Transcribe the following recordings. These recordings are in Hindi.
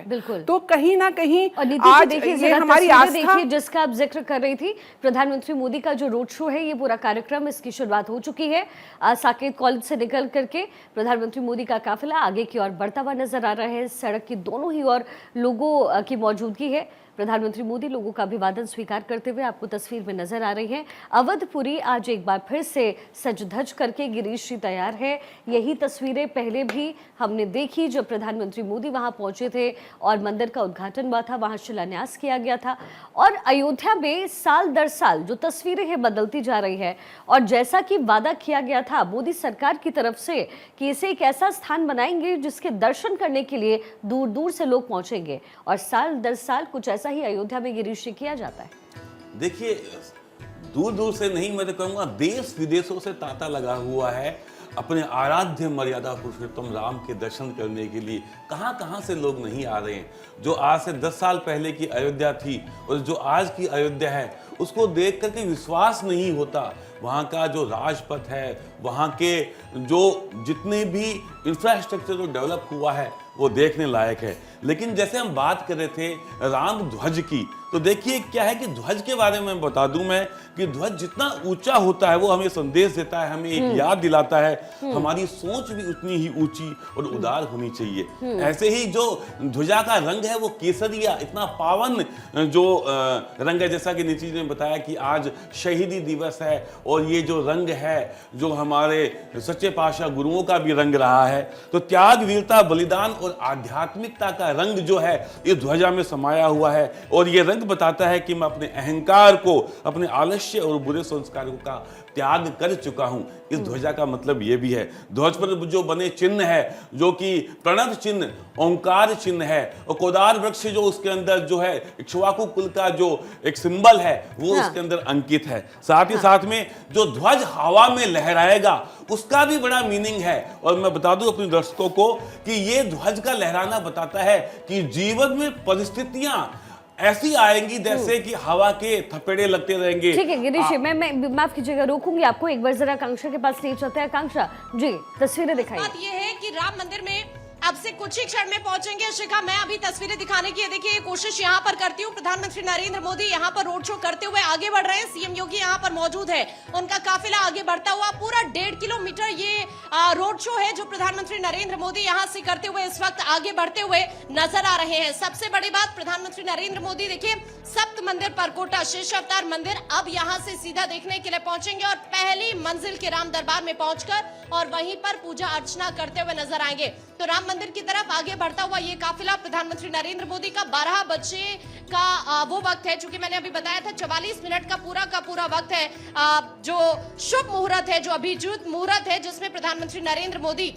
बिल्कुल। तो कहीं ना कहीं आज ये हमारी आस्था, देखिए जिसका आप जिक्र कर रही थी, प्रधानमंत्री मोदी का जो रोड शो है, ये पूरा कार्यक्रम, इसकी शुरुआत हो चुकी है। साकेत कॉलेज से निकल करके प्रधानमंत्री मोदी का काफिला आगे की ओर बढ़ता हुआ नजर आ रहा है। सड़क की दोनों ही ओर लोगों की मौजूदगी है। प्रधानमंत्री मोदी लोगों का अभिवादन स्वीकार करते हुए आपको तस्वीर में नजर आ रही हैं। अवधपुरी आज एक बार फिर से सज धज करके गिरीश जी तैयार है। यही तस्वीरें पहले भी हमने देखी जब प्रधानमंत्री मोदी वहां पहुंचे थे और मंदिर का उद्घाटन हुआ था, वहां शिलान्यास किया गया था। और अयोध्या में साल दर साल जो तस्वीरें हैं बदलती जा रही है, और जैसा कि वादा किया गया था मोदी सरकार की तरफ से कि इसे एक ऐसा स्थान बनाएंगे जिसके दर्शन करने के लिए दूर दूर से लोग पहुंचेंगे, और साल दर साल कुछ ऐसा ही अयोध्या में गिरीश जी किया जाता है। देखिए, दूर दूर से नहीं, मैं तो कहूँगा देश विदेशों से तांता लगा हुआ है अपने आराध्य मर्यादा पुरुषोत्तम राम के दर्शन करने के लिए। कहाँ से लोग नहीं आ रहे हैं। जो आज से 10 साल पहले की अयोध्या थी और जो आज की अयोध्या है, उसको देख करके विश्वास नहीं होता। वहाँ का जो राजपथ है, वहाँ के जो जितने भी इंफ्रास्ट्रक्चर जो डेवलप हुआ है, वो देखने लायक है। लेकिन जैसे हम बात कर रहे थे राम ध्वज की, तो देखिए क्या है कि ध्वज के बारे में बता दूं मैं कि ध्वज जितना ऊंचा होता है वो हमें संदेश देता है, हमें एक याद दिलाता है। हमारी सोच भी उतनी ही ऊंची और उदार होनी चाहिए। ऐसे ही जो ध्वजा का रंग है वो केसरिया, इतना पावन जो रंग है, जैसा कि नीतीश जी ने बताया कि आज शहीदी दिवस है, और ये जो रंग है जो हमारे सच्चे पातशाह गुरुओं का भी रंग रहा है। तो त्याग, वीरता, बलिदान और आध्यात्मिकता का रंग जो है ये ध्वजा में समाया हुआ है। और ये रंग बताता है कि मैं अपने अहंकार को, अपने आलस्य और बुरे संस्कारों का त्याग कर चुका हूं। इस ध्वजा का मतलब ये भी है। ध्वज पर जो बने चिन्ह है, जो कि प्रणव चिन्ह, ओंकार चिन्ह है, और कोदार वृक्ष जो उसके अंदर जो है इक्ष्वाकु कुल का जो एक सिंबल है वो उसके अंदर अंकित है। साथ ही साथ में जो ध्वज हवा में लहराएगा उसका भी बड़ा मीनिंग है। और मैं बता दूं अपने दर्शकों को कि ये ध्वज का लहराना बताता है कि जीवन में परिस्थितियां ऐसी आएंगी जैसे कि हवा के थपेड़े लगते रहेंगे। ठीक है गिरीश जी, मैं माफ कीजिएगा, रोकूंगी आपको। एक बार जरा आकांक्षा के पास ले चलते हैं। आकांक्षा जी, तस्वीरें दिखाइए। बात ये है कि राम मंदिर में अब से कुछ ही क्षण में पहुंचेंगे। शिखा, मैं अभी तस्वीरें दिखाने की देखिए कोशिश यहाँ पर करती हूँ। प्रधानमंत्री नरेंद्र मोदी यहाँ पर रोड शो करते हुए आगे बढ़ रहे हैं। सीएम योगी यहाँ पर मौजूद है, उनका काफिला आगे बढ़ता हुआ पूरा 1.5 किलोमीटर ये रोड शो है जो प्रधानमंत्री नरेंद्र मोदी यहाँ से करते हुए इस वक्त आगे बढ़ते हुए नजर आ रहे हैं। सबसे बड़ी बात, प्रधानमंत्री नरेंद्र मोदी देखिए सप्त मंदिर परकोटा शेष अवतार मंदिर अब यहाँ से सीधा देखने के लिए पहुंचेंगे, और पहली मंजिल के राम दरबार में पहुंचकर और वहीं पर पूजा अर्चना करते हुए नजर आएंगे। तो राम मंदिर की तरफ आगे बढ़ता हुआ ये काफिला प्रधानमंत्री नरेंद्र मोदी का 12 बजे का वो वक्त है, चूंकि मैंने अभी बताया था 44 मिनट का पूरा वक्त है, जो शुभ मुहूर्त है, जो अभिजीत मुहूर्त है, जिसमें प्रधानमंत्री नरेंद्र मोदी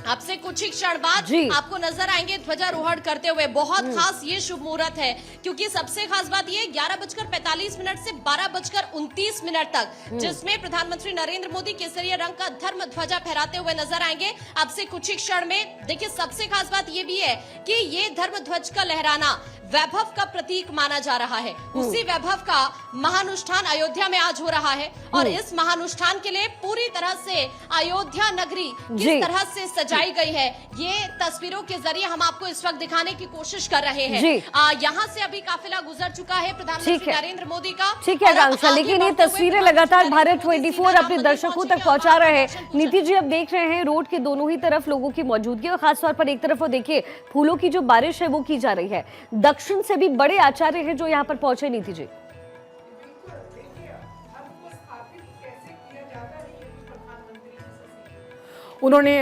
अब से कुछ ही क्षण बाद आपको नजर आएंगे ध्वजारोहण करते हुए। बहुत खास ये शुभ मुहूर्त है, क्योंकि सबसे खास बात ये 11:45 से 12:29 तक, जिसमें प्रधानमंत्री नरेंद्र मोदी केसरिया रंग का धर्म ध्वजा फहराते हुए नजर आएंगे अब से कुछ ही क्षण में। देखिए सबसे खास बात ये भी है कि ये धर्म ध्वज का लहराना वैभव का प्रतीक माना जा रहा है। उसी वैभव का महानुष्ठान अयोध्या में आज हो रहा है, और इस महानुष्ठान के लिए पूरी तरह से अयोध्या नगरी किस तरह से सजाई गई है, ये तस्वीरों के जरिए हम आपको इस वक्त दिखाने की कोशिश कर रहे हैं। यहाँ से अभी काफिला गुजर चुका है प्रधानमंत्री नरेंद्र मोदी का। ठीक है आकांक्षा, लेकिन ये तस्वीरें लगातार भारत 24 अपने दर्शकों तक पहुंचा रहे हैं। नीतीश जी, अब देख रहे हैं रोड के दोनों ही तरफ लोगों की मौजूदगी, और खासतौर पर एक तरफ वो देखिए फूलों की जो बारिश है वो की जा रही है। दक्षिण से भी बड़े आचार्य हैं जो यहाँ पर पहुंचे। नीतीश जी, उन्होंने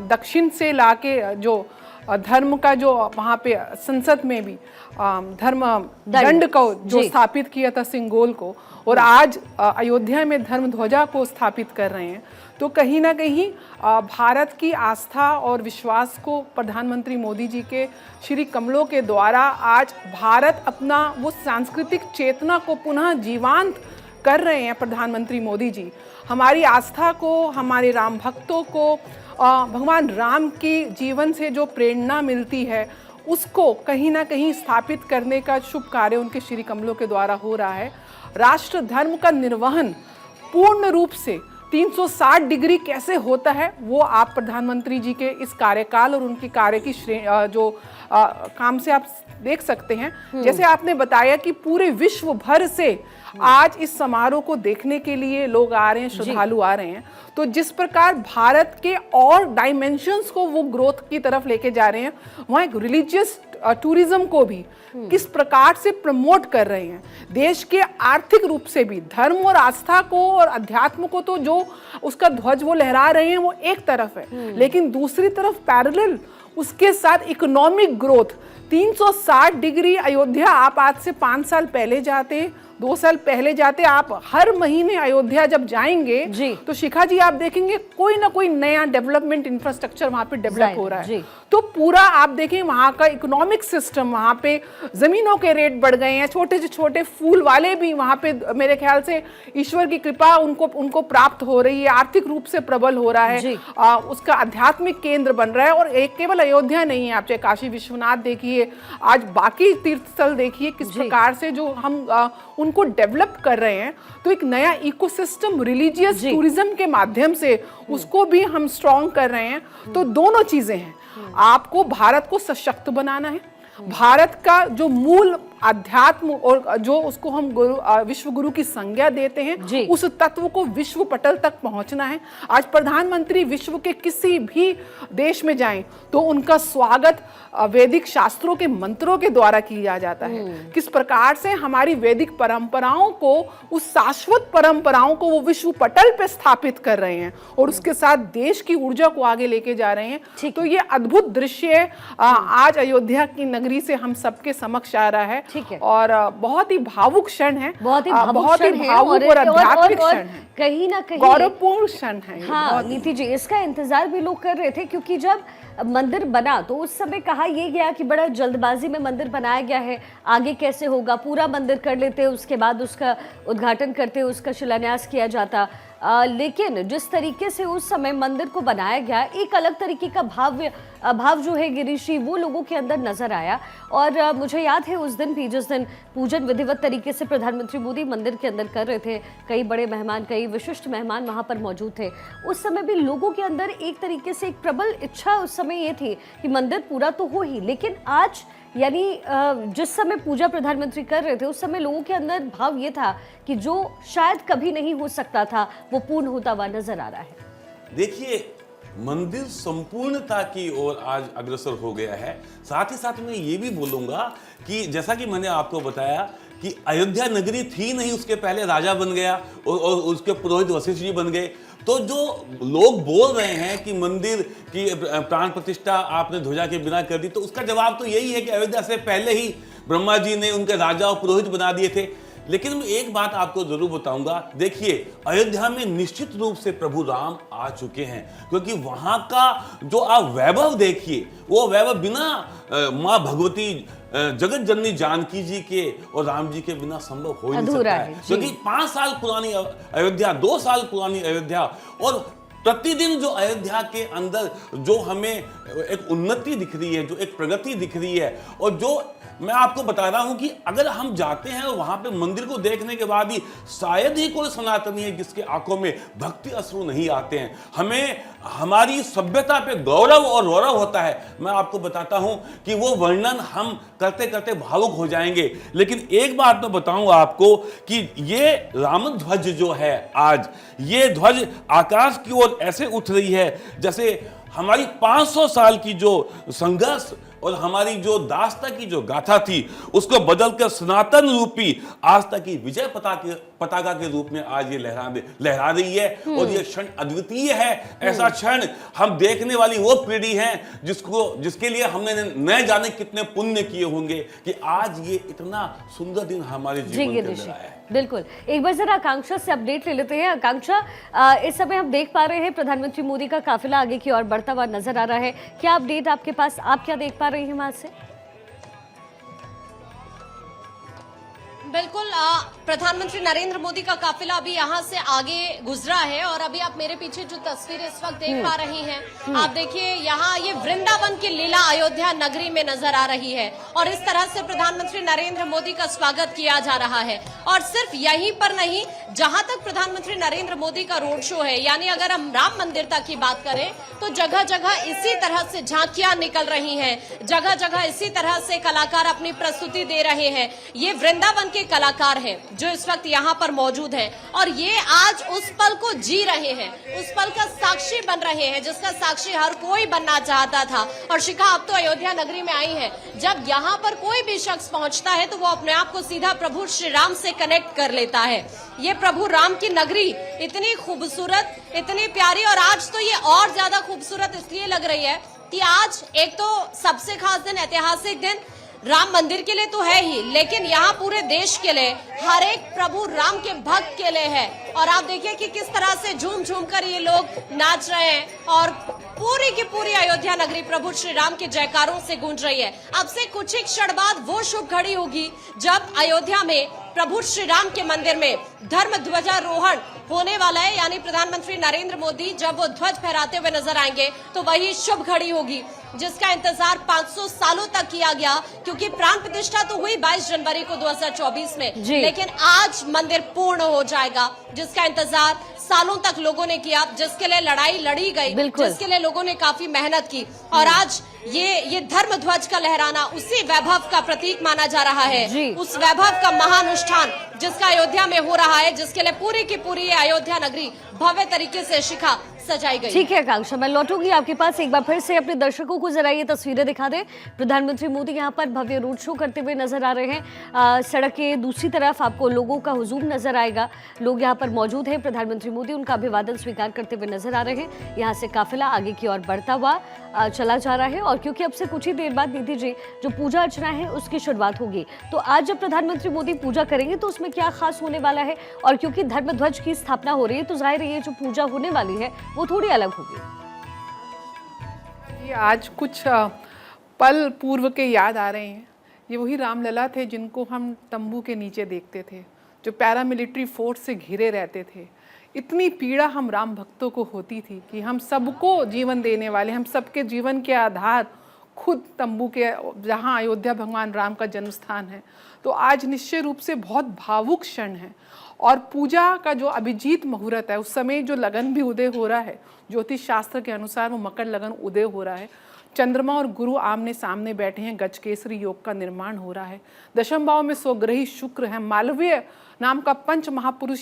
दक्षिण से लाके जो धर्म का जो वहाँ पे संसद में भी धर्म दंड को जो स्थापित किया था सिंगोल को, और आज अयोध्या में धर्म ध्वजा को स्थापित कर रहे हैं। तो कहीं ना कहीं भारत की आस्था और विश्वास को प्रधानमंत्री मोदी जी के श्री कमलों के द्वारा आज भारत अपना वो सांस्कृतिक चेतना को पुनः जीवंत कर रहे हैं। प्रधानमंत्री मोदी जी हमारी आस्था को, हमारे राम भक्तों को भगवान राम की जीवन से जो प्रेरणा मिलती है उसको कहीं ना कहीं स्थापित करने का शुभ कार्य उनके श्री कमलों के द्वारा हो रहा है। राष्ट्र धर्म का निर्वहन पूर्ण रूप से 360 डिग्री कैसे होता है वो आप प्रधानमंत्री जी के इस कार्यकाल और उनके कार्य की काम से आप देख सकते हैं। जैसे आपने बताया कि पूरे विश्व भर से आज इस समारोह को देखने के लिए लोग आ रहे हैं, श्रद्धालु आ रहे हैं। तो जिस प्रकार भारत के और डायमेंशंस को वो ग्रोथ की तरफ लेके जा रहे हैं, वहाँ एक रिलीजियस टूरिज्म को भी किस प्रकार से प्रमोट कर रहे हैं। देश के आर्थिक रूप से भी धर्म और आस्था को और अध्यात्म को तो जो उसका ध्वज वो लहरा रहे हैं वो एक तरफ है, लेकिन दूसरी तरफ पैरेलल उसके साथ इकोनॉमिक ग्रोथ 360 डिग्री। अयोध्या आप आज से 5 साल पहले जाते, 2 साल पहले जाते, आप हर महीने अयोध्या जब जाएंगे तो शिखा जी आप देखेंगे कोई ना कोई नया डेवलपमेंट इंफ्रास्ट्रक्चर वहां पे डेवलप हो रहा है। तो पूरा आप देखें वहां का इकोनॉमिक सिस्टम, वहां पे जमीनों के रेट बढ़ गए हैं, छोटे से छोटे फूल वाले भी वहां पे मेरे ख्याल से ईश्वर की कृपा उनको प्राप्त हो रही है, आर्थिक रूप से प्रबल हो रहा है, उसका आध्यात्मिक केंद्र बन रहा है। और एक केवल अयोध्या नहीं है, आप चाहे काशी विश्वनाथ देखिए, आज बाकी तीर्थ स्थल देखिए किस प्रकार से जो हम उनको डेवलप कर रहे हैं। तो एक नया इकोसिस्टम रिलीजियस टूरिज्म के माध्यम से उसको भी हम स्ट्रॉन्ग कर रहे हैं। तो दोनों चीजें हैं, आपको भारत को सशक्त बनाना है, भारत का जो मूल अध्यात्म और जो उसको हम विश्व गुरु की संज्ञा देते हैं, उस तत्व को विश्व पटल तक पहुंचना है। आज प्रधानमंत्री विश्व के किसी भी देश में जाएं तो उनका स्वागत वैदिक शास्त्रों के मंत्रों के द्वारा किया जाता है। किस प्रकार से हमारी वैदिक परंपराओं को, उस शाश्वत परंपराओं को वो विश्व पटल पे स्थापित कर रहे हैं और उसके साथ देश की ऊर्जा को आगे लेके जा रहे हैं। तो ये अद्भुत दृश्य आज अयोध्या की नगरी से हम सबके समक्ष आ रहा है और बहुत ही भावुक क्षण है, बहुत ही भावुक और आध्यात्मिक क्षण है, कहीं ना कहीं गौरवपूर्ण क्षण है। हाँ नीति जी, इसका इंतजार भी लोग कर रहे थे क्योंकि जब मंदिर बना तो उस समय कहा यह गया कि बड़ा जल्दबाजी में मंदिर बनाया गया है, आगे कैसे होगा, पूरा मंदिर कर लेते उसके बाद उसका उद्घाटन करते, उसका शिलान्यास किया जाता। लेकिन जिस तरीके से उस समय मंदिर को बनाया गया, एक अलग तरीके का भाव जो है गिरीश जी वो लोगों के अंदर नजर आया। और मुझे याद है उस दिन भी जिस दिन पूजन विधिवत तरीके से प्रधानमंत्री मोदी मंदिर के अंदर कर रहे थे, कई बड़े मेहमान, कई विशिष्ट मेहमान वहां पर मौजूद थे, उस समय भी लोगों के अंदर एक तरीके से एक प्रबल इच्छा उस समय ये थी कि मंदिर पूरा तो हो ही। लेकिन आज यानी जिस समय पूजा प्रधानमंत्री कर रहे थे उस समय लोगों के अंदर भाव ये था कि जो शायद कभी नहीं हो सकता था वो पूर्ण होता हुआ नजर आ रहा है। देखिए, मंदिर संपूर्णता की ओर आज अग्रसर हो गया है। साथ ही साथ मैं ये भी बोलूंगा कि जैसा कि मैंने आपको बताया कि अयोध्या नगरी थी नहीं, उसके पहले राजा बन गया और उसके पुरोहित वशिष्ठ जी बन गए। तो जो लोग बोल रहे हैं कि मंदिर की प्राण प्रतिष्ठा आपने ध्वजा के बिना कर दी, तो उसका जवाब तो यही है कि अयोध्या से पहले ही ब्रह्मा जी ने उनके राजा और पुरोहित बना दिए थे। लेकिन मैं एक बात आपको जरूर बताऊंगा, देखिए अयोध्या में निश्चित रूप से प्रभु राम आ चुके हैं, क्योंकि वहां का जो आप वैभव देखिए, वो वैभव बिना माँ भगवती जगत जननी जानकी जी के और राम जी के बिना संभव हो ही नहीं सकता है। क्योंकि 5 साल पुरानी अयोध्या, 2 साल पुरानी अयोध्या, और प्रतिदिन जो अयोध्या के अंदर जो हमें एक उन्नति दिख रही है, जो एक प्रगति दिख रही है, और जो मैं आपको बता रहा हूं कि अगर हम जाते हैं और वहां पे मंदिर को देखने के बाद ही शायद ही कोई सनातनी है जिसके आंखों में भक्ति अश्रु नहीं आते हैं। हमें हमारी सभ्यता पे गौरव और गौरव होता है। मैं आपको बताता हूं कि वो वर्णन हम करते करते भावुक हो जाएंगे। लेकिन एक बात मैं बताऊंगा आपको कि ये राम ध्वज जो है, आज ये ध्वज आकाश की ओर ऐसे उठ रही है जैसे हमारी 500 साल की जो संघर्ष और हमारी जो दास्ता की जो गाथा थी उसको बदलकर सनातन रूपी आस्था की विजय पताका के रूप में आज ये लहरा रही है। और ये क्षण अद्वितीय है। ऐसा क्षण हम देखने वाली वो पीढ़ी है जिसके लिए हमने न जाने कितने पुण्य किए होंगे कि आज ये इतना सुंदर दिन हमारे जीवन के अंदर आया है। बिल्कुल, एक बार जरा आकांक्षा से अपडेट ले लेते हैं। आकांक्षा, इस समय हम देख पा रहे हैं प्रधानमंत्री मोदी का काफिला आगे की ओर बढ़ता हुआ नजर आ रहा है। क्या अपडेट आपके पास, आप क्या देख पा रही हैं वहां से? बिल्कुल प्रधानमंत्री नरेंद्र मोदी का काफिला अभी यहाँ से आगे गुजरा है और अभी आप मेरे पीछे जो तस्वीर इस वक्त देख पा रही हैं, आप देखिए यहाँ ये वृंदावन की लीला अयोध्या नगरी में नजर आ रही है और इस तरह से प्रधानमंत्री नरेंद्र मोदी का स्वागत किया जा रहा है। और सिर्फ यहीं पर नहीं, जहां तक प्रधानमंत्री नरेंद्र मोदी का रोड शो है, यानी अगर हम राम मंदिर तक की बात करें तो जगह जगह इसी तरह से झांकियां निकल रही हैं, जगह जगह इसी तरह से कलाकार अपनी प्रस्तुति दे रहे हैं। ये वृंदावन के कलाकार हैं जो इस वक्त यहाँ पर मौजूद हैं और ये आज उस पल को जी रहे हैं, उस पल का साक्षी बन रहे हैं जिसका साक्षी हर कोई बनना चाहता था। और शिखा अब तो अयोध्या नगरी में आई है, जब यहाँ पर कोई भी शख्स पहुंचता है तो वो अपने आप को सीधा प्रभु श्री राम से कनेक्ट कर लेता है। ये प्रभु राम की नगरी इतनी खूबसूरत, इतनी प्यारी, और आज तो ये और ज्यादा खूबसूरत इसलिए लग रही है कि आज एक तो सबसे खास दिन, ऐतिहासिक दिन राम मंदिर के लिए तो है ही, लेकिन यहाँ पूरे देश के लिए, हर एक प्रभु राम के भक्त के लिए है। और आप देखिए कि किस तरह से झूम झूम कर ये लोग नाच रहे हैं और पूरी की पूरी अयोध्या नगरी प्रभु श्री राम के जयकारों से गूंज रही है। अब से कुछ ही क्षण बाद वो शुभ घड़ी होगी जब अयोध्या में प्रभु श्री राम के मंदिर में धर्म ध्वजारोहण होने वाला है, यानी प्रधानमंत्री नरेंद्र मोदी जब वो ध्वज फहराते हुए नजर आएंगे तो वही शुभ घड़ी होगी जिसका इंतजार 500 सालों तक किया गया, क्योंकि प्राण प्रतिष्ठा तो हुई 22 जनवरी को 2024 में, लेकिन आज मंदिर पूर्ण हो जाएगा जिसका इंतजार सालों तक लोगों ने किया, जिसके लिए लड़ाई लड़ी गई, जिसके लिए लोगों ने काफी मेहनत की। और आज ये धर्म ध्वज का लहराना उसी वैभव का प्रतीक माना जा रहा है, उस वैभव का महानुष्ठान जिसका अयोध्या में हो रहा है, जिसके लिए पूरी की पूरी अयोध्या नगरी भव्य तरीके से शिखा सजाई गई। ठीक है आकांक्षा, मैं लौटूंगी आपके पास, एक बार फिर से अपने दर्शकों को जरा ये तस्वीरें दिखा दें। प्रधानमंत्री मोदी यहाँ पर भव्य रोड शो करते हुए नजर आ रहे हैं। सड़क के दूसरी तरफ आपको लोगों का हुजूम नजर आएगा, लोग यहाँ पर मौजूद हैं। प्रधानमंत्री मोदी उनका अभिवादन स्वीकार करते हुए नजर आ रहे हैं। यहाँ से काफिला आगे की ओर बढ़ता हुआ चला जा रहा है और क्योंकि अब से कुछ ही देर बाद निधि जी जो पूजा अर्चना है उसकी शुरुआत होगी, तो आज जब प्रधानमंत्री मोदी पूजा करेंगे तो उसमें क्या खास होने वाला है, और क्योंकि धर्म ध्वज की स्थापना हो रही है तो जाहिर है ये जो पूजा होने वाली है वो थोड़ी अलग होगी। ये आज कुछ पल पूर्व के याद आ रहे हैं। ये वही रामलला थे जिनको हम तंबू के नीचे देखते थे, जो पैरामिलिट्री फोर्स से घिरे रहते थे। इतनी पीड़ा हम राम भक्तों को होती थी कि हम सबको जीवन देने वाले, हम सबके जीवन के आधार खुद तंबू के, जहाँ अयोध्या भगवान राम का जन्म स्थान है। तो आज निश्चय रूप से बहुत भावुक क्षण है और पूजा का जो अभिजीत मुहूर्त है, उस समय जो लगन भी उदय हो रहा है, ज्योतिष शास्त्र के अनुसार वो मकर लगन उदय हो रहा है। चंद्रमा और गुरु आमने सामने बैठे हैं, गजकेसरी योग का निर्माण हो रहा है। दशम भाव में स्वग्रही शुक्र है, मालवीय नाम का पंच महापुरुष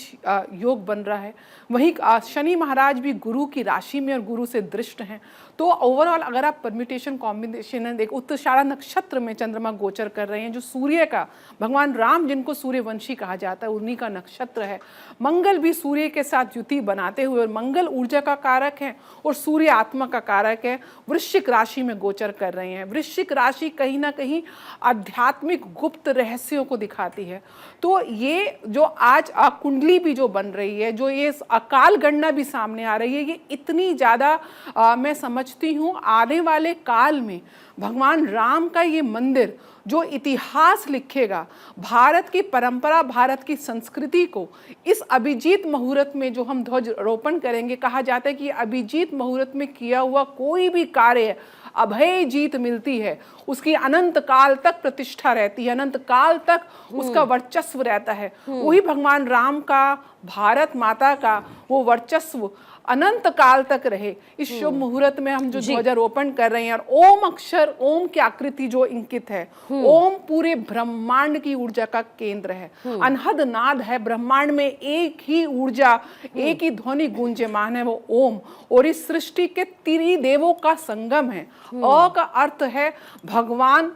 योग बन रहा है। वहीं शनि महाराज भी गुरु की राशि में और गुरु से दृष्ट हैं। तो ओवरऑल अगर आप परम्यूटेशन कॉम्बिनेशन है, देखो उत्तराषाढ़ा नक्षत्र में चंद्रमा गोचर कर रहे हैं, जो सूर्य का, भगवान राम जिनको सूर्यवंशी कहा जाता है, उन्हीं का नक्षत्र है। मंगल भी सूर्य के साथ युति बनाते हुए, और मंगल ऊर्जा का कारक है और सूर्य आत्मा का कारक है, वृश्चिक राशि में गोचर कर रहे हैं। वृश्चिक राशि कहीं ना कहीं आध्यात्मिक गुप्त रहस्यों को दिखाती है। तो ये जो आज कुंडली भी जो बन रही है, जो ये अकाल गणना भी सामने आ रही है, ये इतनी ज़्यादा मैं समझती हूँ आने वाले काल में भगवान राम का ये मंदिर जो इतिहास लिखेगा, भारत की परंपरा, भारत की संस्कृति को इस अभिजीत मुहूर्त में जो हम ध्वज रोपण करेंगे, कहा जाता है कि अभिजीत मुहूर्त में किया हुआ कोई भी कार्य अभय जीत मिलती है, उसकी अनंत काल तक प्रतिष्ठा रहती है, अनंत काल तक उसका वर्चस्व रहता है। वही भगवान राम का, भारत माता का वो वर्चस्व अनंत काल तक रहे। इस शुभ मुहूर्त में हम जो ध्वजारोपण कर रहे हैं, और ओम अक्षर, ओम की आकृति जो इंकित है, ओम पूरे ब्रह्मांड की ऊर्जा का केंद्र है, अनहद नाद है। ब्रह्मांड में एक ही ऊर्जा, एक ही ध्वनि गूंजमान है, वो ओम। और इस सृष्टि के त्रिदेवों का संगम है। अ का अर्थ है भगवान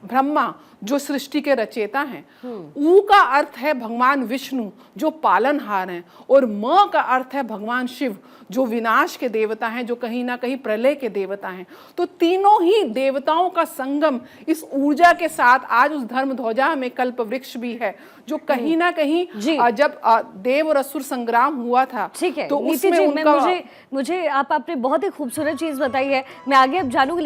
ब्रह्मा जो सृष्टि के रचेता हैं, ऊ का अर्थ है भगवान विष्णु जो पालनहार हैं, और म का अर्थ है भगवान शिव जो विनाश के देवता हैं, जो कहीं ना कहीं प्रलय के देवता हैं। तो तीनों ही देवताओं का संगम इस ऊर्जा के साथ आज उस धर्म ध्वजा में कल्प वृक्ष भी है, जो कहीं ना कहीं जब देव और असुर संग्राम हुआ था, ठीक है, तो उसमें उनका मुझे आपने बहुत ही खूबसूरत चीज बताई है। मैं आगे अब जानूंगी।